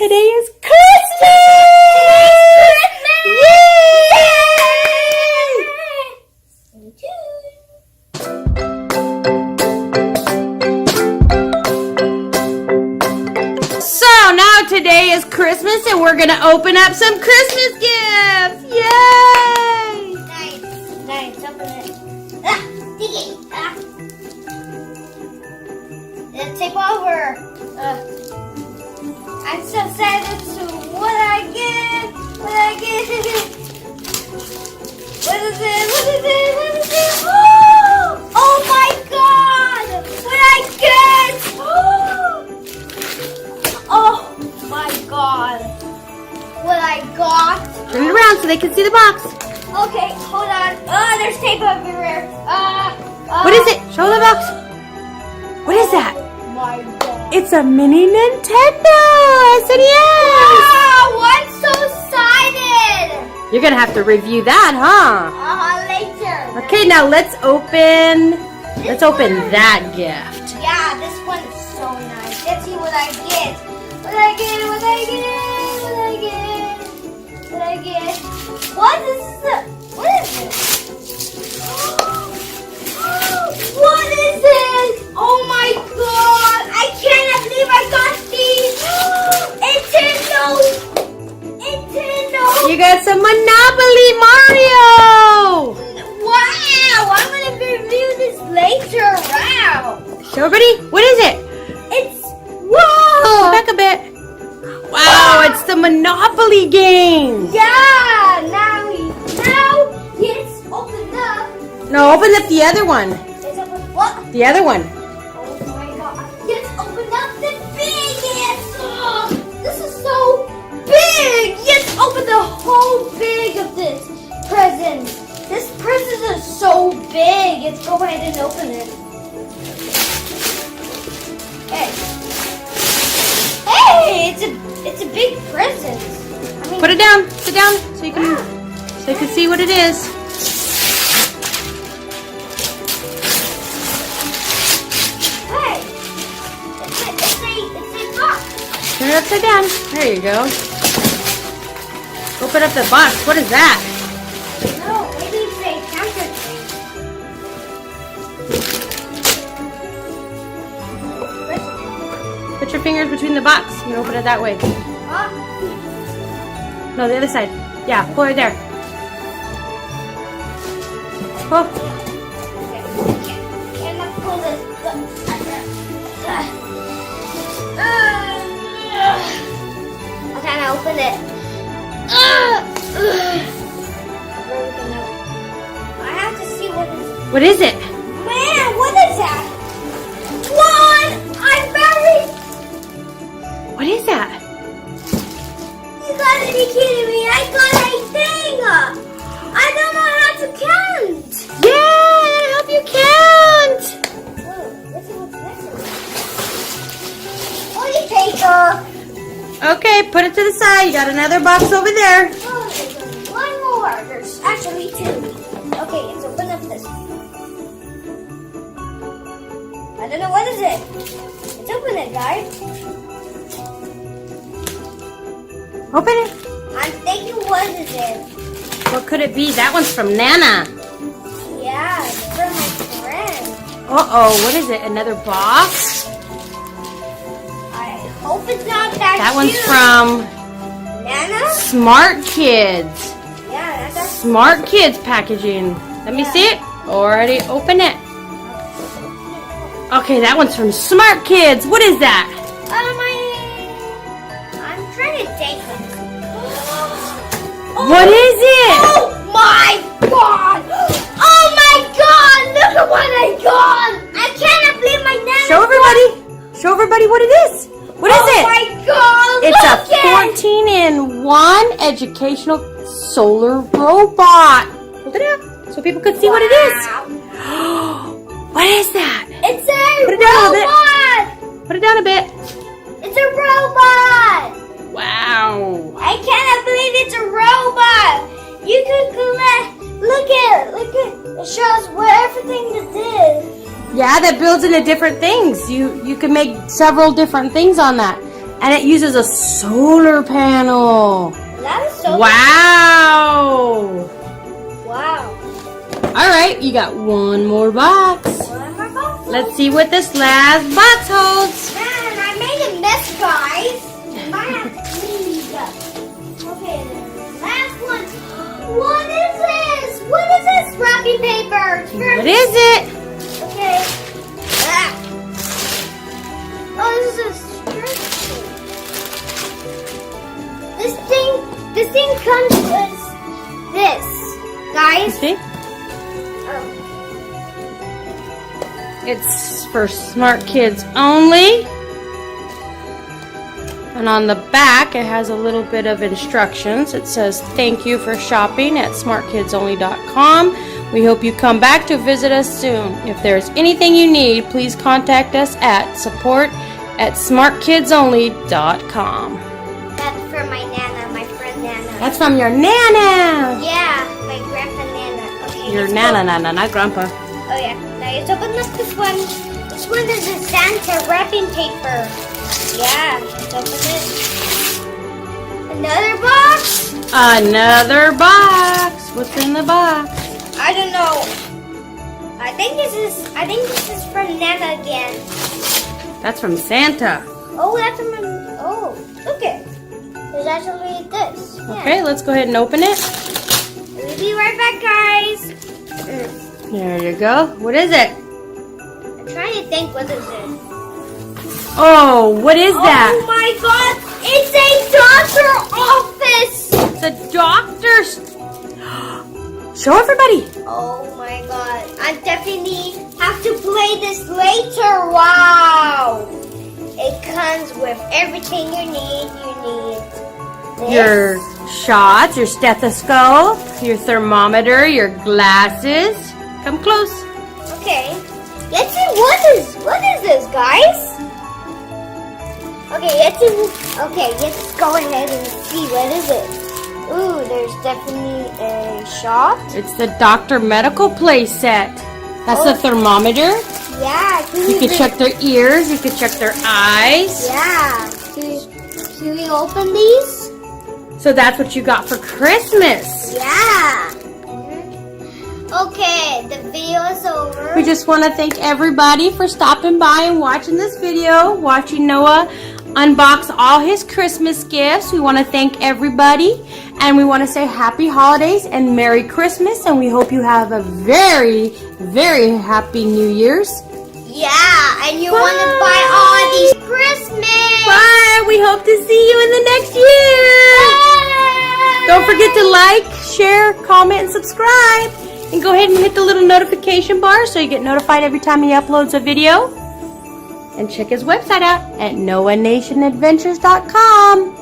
Today is Christmas! Today is Christmas and we're gonna open up some Christmas gifts! Yay! Nice, open it. Ah, sticky! Ah. Then tip over. I'm so excited to what I get! What I get! What is it? What is it? What is it? Oh my God! What I get! Oh my God! What I got! Turn it around so they can see the box. Okay, hold on. Oh, there's tape everywhere. What is it? Show the box. What is that? My God! It's a mini Nintendo SNES. Wow! I'm so excited. You're gonna have to review that, huh? Later. Okay, now let's open. Let's open that gift. Yeah, this one is so nice. Let's see what I get. What I get? What I get? What I get? What I get? What is this? What is this? What is this? Oh my God! I cannot believe I got these. Nintendo. You got some Monopoly Mario. Wow! I'm gonna review this later. Wow! Show everybody. What is it? It's whoa! Back a bit. Wow, it's the Monopoly game. Yeah! Now it's opened up. No, open up the other one. It's open what? The other one. Oh my God! It's opened up the biggest. Oh, this is so big. Yes, open the whole big of this present. This present is so big. Let's go ahead and open it. Hey, it's a big present. I mean, Put it down. Sit down so you can see what it is. hey, it's a box. Turn it upside down. There you go. Open up the box. What is that? No, maybe it's a counterfeit. Put your fingers between the box and open it that way. Huh? No, the other side. Yeah, pull right there. Pull. And let's pull this. Okay, now open it. I have to see what is. What is it? Man, what is that? One! I'm buried! What is that? You gotta be kidding me! I got a thing! I don't know how to count! Yeah, I help you count. Oh, let's see what's next. Holy paper! Okay, put it to the side. You got another box over there. Oh, there's only one more. There's actually two. Okay, let's open up this one. I don't know what is it. Let's open it, guys. Open it. I'm thinking, what is it? What could it be? That one's from Nana. Yeah, it's for my friend. Uh-oh, what is it? Another box? I hope it's not that That one's cute. from Nana? Smart Kids. Yeah, that's Smart Kids packaging. Let me see it. Already open it. Okay, that one's from Smart Kids. What is that? I'm trying to take it. What is it? Oh my God! Oh my God! Look at what I got! I cannot believe my Nana. Show everybody. Show everybody what it is. What is it? Oh my God! It's look a 14-in-1 educational solar robot. Hold it up so people could see what it is. What is that? It's a Put it down a bit. robot! Put it down a bit. It's a robot! Wow. I cannot believe it's a robot! You can collect. Look at it. It shows what everything this is. Yeah, that builds into different things. You can make several different things on that. And it uses a solar panel. That is so Wow. Wow. Alright, you got one more box. One more box. Let's see what this last box holds. Man, I made a mess, guys. Might have to clean up. Okay, then last one. What is this? What is this? Wrapping paper. What is it? Okay. Ah. Oh, this is a stretch. This thing comes with this, guys. See? Oh. It's for smart kids only. And on the back, it has a little bit of instructions. It says, thank you for shopping at smartkidsonly.com. We hope you come back to visit us soon. If there's anything you need, please contact us at support@smartkidsonly.com. That's for my Nana, my friend Nana. That's from your Nana. Yeah, my grandpa Nana. Okay. Your let's Nana, go. Nana, not Grandpa. Oh yeah. Now let's open up this one. This one is a Santa wrapping paper. Yeah, let's open it. Another box? Another box. What's in the box? I don't know. I think this is from Nana again. That's from Santa. Oh, that's from okay. There's actually this. Yeah. Okay, let's go ahead and open it. We'll be right back, guys. There you go. What is it? I'm trying to think what is it. Oh, what is that? Oh my god! It's a doctor office! It's a doctor's. Show everybody. Oh my god. I definitely have to play this later. Wow! It comes with everything you need. You need this. Your shots, your stethoscope, your thermometer, your glasses. Come close. Okay. Let's see what is this, guys? Okay, let's go ahead and see what is it. Ooh, there's definitely a shot. It's the Doctor Medical Play Set. That's Oh. the thermometer. Yeah, You can check their ears. You can check their eyes. Yeah. Can we open these? So that's what you got for Christmas. Yeah. Okay, the video is over. We just want to thank everybody for stopping by and watching this video, watching Noah unbox all his Christmas gifts. We want to thank everybody, and we want to say happy holidays and Merry Christmas, and we hope you have a very, very happy New Year's. Yeah, and you want to buy all these Christmas. Bye! We hope to see you in the next year! Bye. Don't forget to like, share, comment, and subscribe. And go ahead and hit the little notification bar so you get notified every time he uploads a video. And check his website out at NoahNationAdventures.com.